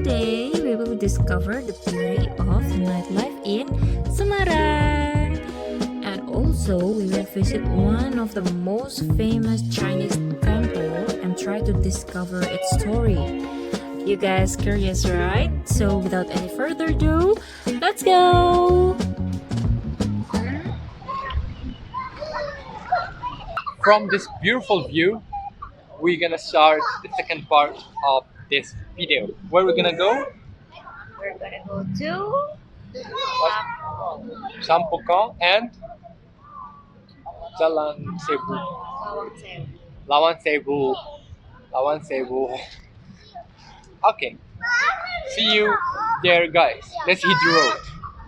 today we will discover the beauty of nightlife in Semarang. And also we will visit one of the most famous Chinese temple and try to discover its story. You guys curious, right? So without any further ado, let's go! From this beautiful view, we're gonna start the second part of this video. Where we're gonna go? We're gonna go to Sampokong and Jalan Cebu. Lawan Cebu. Lawan Cebu. Okay. See you there, guys. Let's hit the road.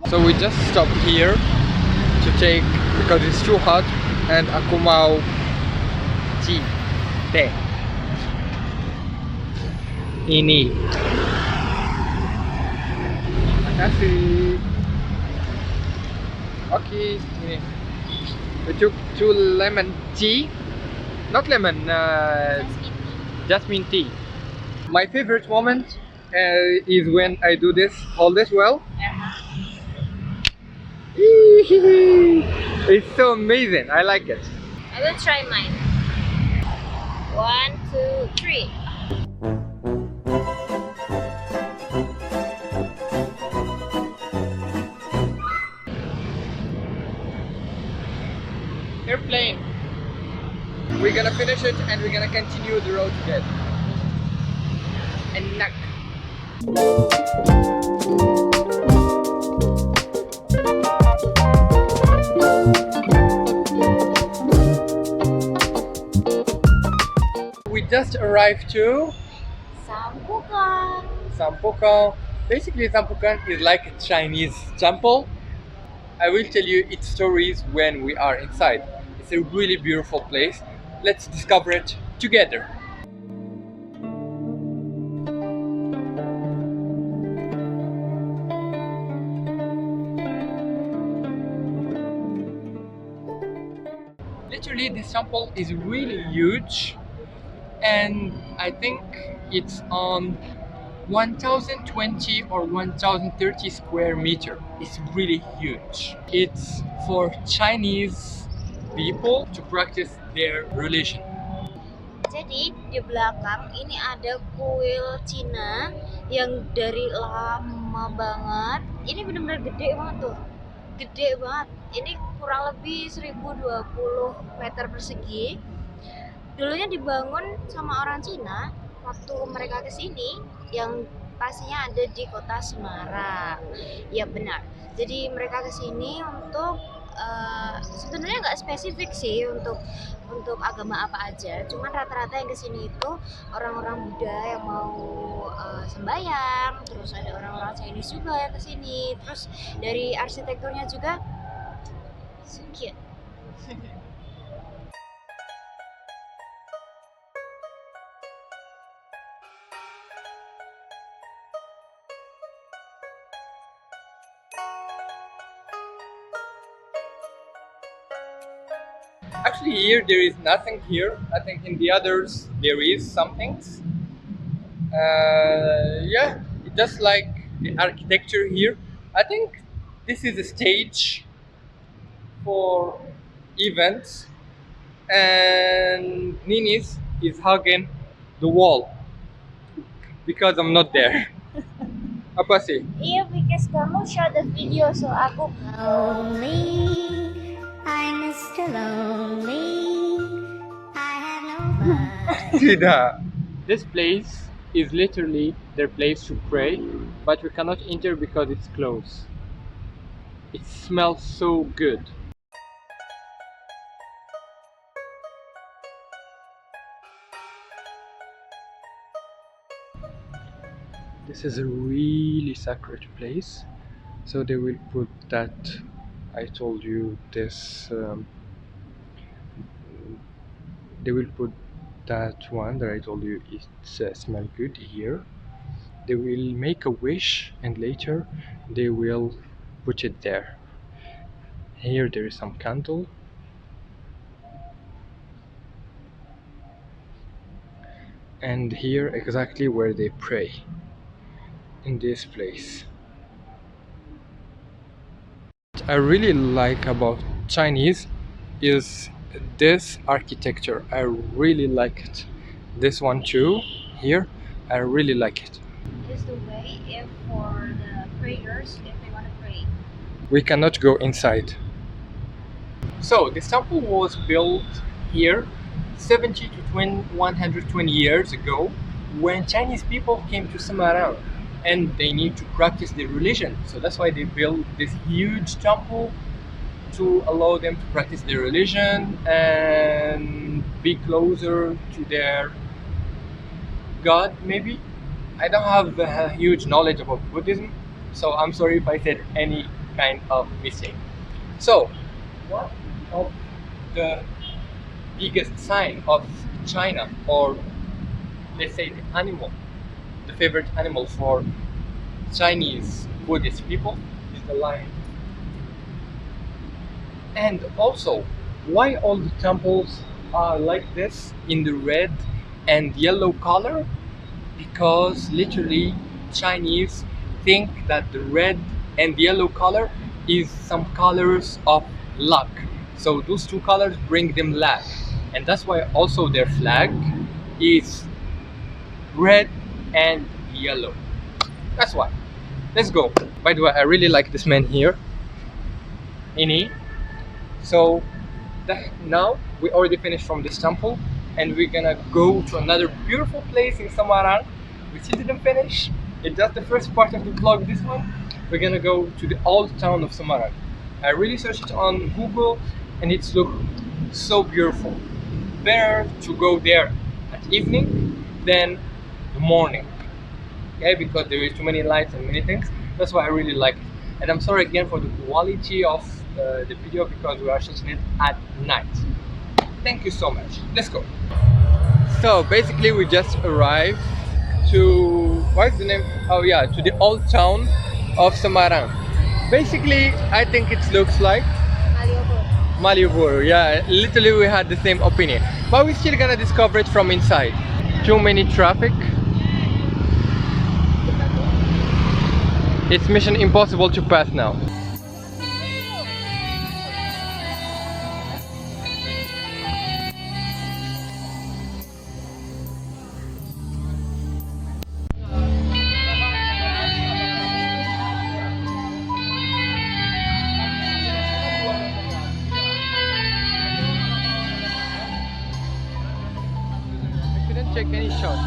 So we just stopped here to take because it's too hot and aku mau tea, teh. Ini. Makasih. Okay, ini. We took 2 lemon tea, not lemon, jasmine tea. My favorite moment is when I do this, hold this well. It's so amazing, I like it. I will try mine. 1, 2, 3. Airplane. We're gonna finish it and we're gonna continue the road together. Enak. We just arrived to Sampokong. Sampokong. Basically, Sampokong is like a Chinese temple. I will tell you its stories when we are inside. It's a really beautiful place. Let's discover it together. Literally, this temple is really huge, and I think it's on 1020 or 1030 square meter. It's really huge. It's for Chinese people to practice their religion. Jadi di belakang ini ada kuil Cina yang dari lama banget. Ini benar-benar gede banget tuh. Gede banget. Ini kurang lebih 1020 meter persegi. Dulunya dibangun sama orang Cina waktu mereka kesini, yang pastinya ada di kota Semarang. Ya benar. Jadi mereka kesini untuk sebenarnya nggak spesifik sih untuk agama apa aja. Cuman rata-rata yang kesini itu orang-orang Buddha yang mau sembahyang. Terus ada orang-orang Chinese juga yang kesini. Terus dari arsitekturnya juga so cute. Actually, here there is nothing here. I think in the others there is some things. Yeah, just like the architecture here. I think this is a stage for events, and Ninis is hugging the wall because I'm not there. Apa sih? Iya, because kamu show the video, so aku lonely. I'm Mr. Lonely. I have no fun. Tidak. This place is literally their place to pray, but we cannot enter because it's closed. It smells so good. This is a really sacred place, so they will put that. I told you this. They will put that one that I told you it smell good here. They will make a wish and later they will put it there. Here there is some candle, and here exactly where they pray. in this place. What I really like about Chinese is this architecture. I really like it. This one too, here, I really like it. Is the way if for the prayers if they want to pray. We cannot go inside. So this temple was built here 70 to 120 years ago when Chinese people came to Semarang and they need to practice their religion. So that's why they built this huge temple to allow them to practice their religion and be closer to their God, maybe. I don't have a huge knowledge about Buddhism, so I'm sorry if I said any kind of mistake. So, one of the biggest sign of China, or let's say the favorite animal for Chinese Buddhist people, is the lion. And also, why all the temples are like this in the red and yellow color? Because literally Chinese think that the red and yellow color is some colors of luck. So those two colors bring them luck. And that's why also their flag is red and yellow. That's why. Let's go. By the way, I really like this man here. Ini. So now we already finished from this temple and we're gonna go to another beautiful place in Semarang. We still didn't finish. It's just the first part of the vlog, this one. We're gonna go to the old town of Semarang. I really searched it on Google and it's looked so beautiful. Better to go there at evening than the morning. Okay, because there is too many lights and many things. That's why I really like it. And I'm sorry again for the quality of the video because we are shooting it at night. Thank you so much. Let's go. So basically we just arrived to, what's the name? Oh yeah, to the old town of Semarang. Basically I think it looks like Malioboro. Yeah, literally we had the same opinion, but we're still gonna discover it from inside. Too many traffic. It's mission impossible to pass now. I couldn't take any shot.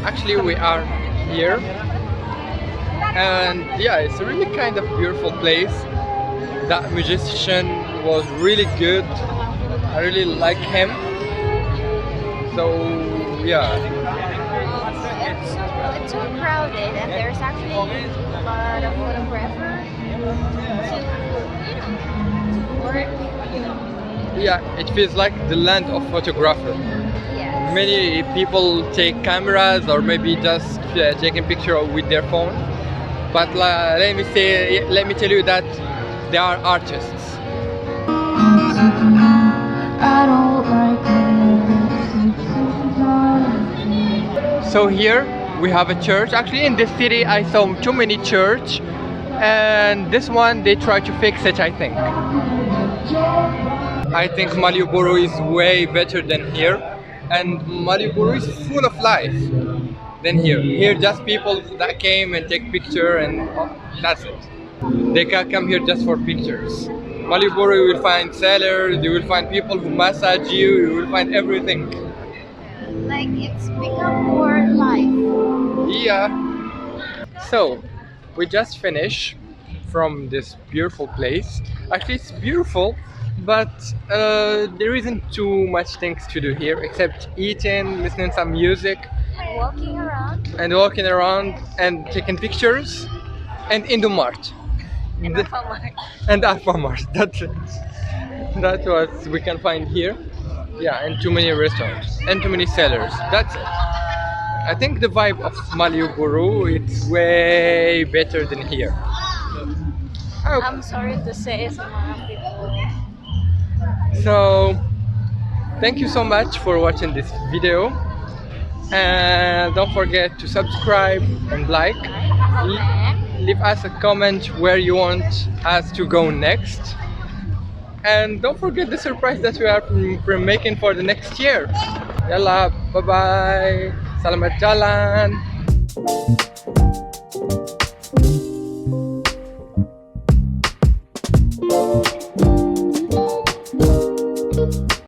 Actually we are here and yeah, it's a really kind of beautiful place. That musician was really good. I really like him. So yeah. It's so crowded and there's actually a lot of photographers to work. Yeah, it feels like the land of photographer. Yes. Many people take cameras or maybe just taking picture with their phone. But let me tell you that they are artists. So here we have a church. Actually in this city I saw too many church, and this one they try to fix it, I think. I think Malioboro is way better than here, and Malioboro is full of life than here. Here just people that came and take picture and that's it. They can come here just for pictures. Malioboro you will find sellers, you will find people who massage you, you will find everything. Like it's become more life. Yeah. So we just finished from this beautiful place. Actually it's beautiful, but there isn't too much things to do here except eating, listening to some music, And walking around. and taking pictures, and Indomart. And And Alfamart. That's what we can find here. Yeah, and too many restaurants and too many sellers. That's it. I think the vibe of Malioboro it's way better than here. Okay. I'm sorry to say, Semarang people. So thank you so much for watching this video, and don't forget to subscribe and like. Leave us a comment where you want us to go next, and don't forget the surprise that we are making for the next year. Yalla, bye bye, selamat jalan.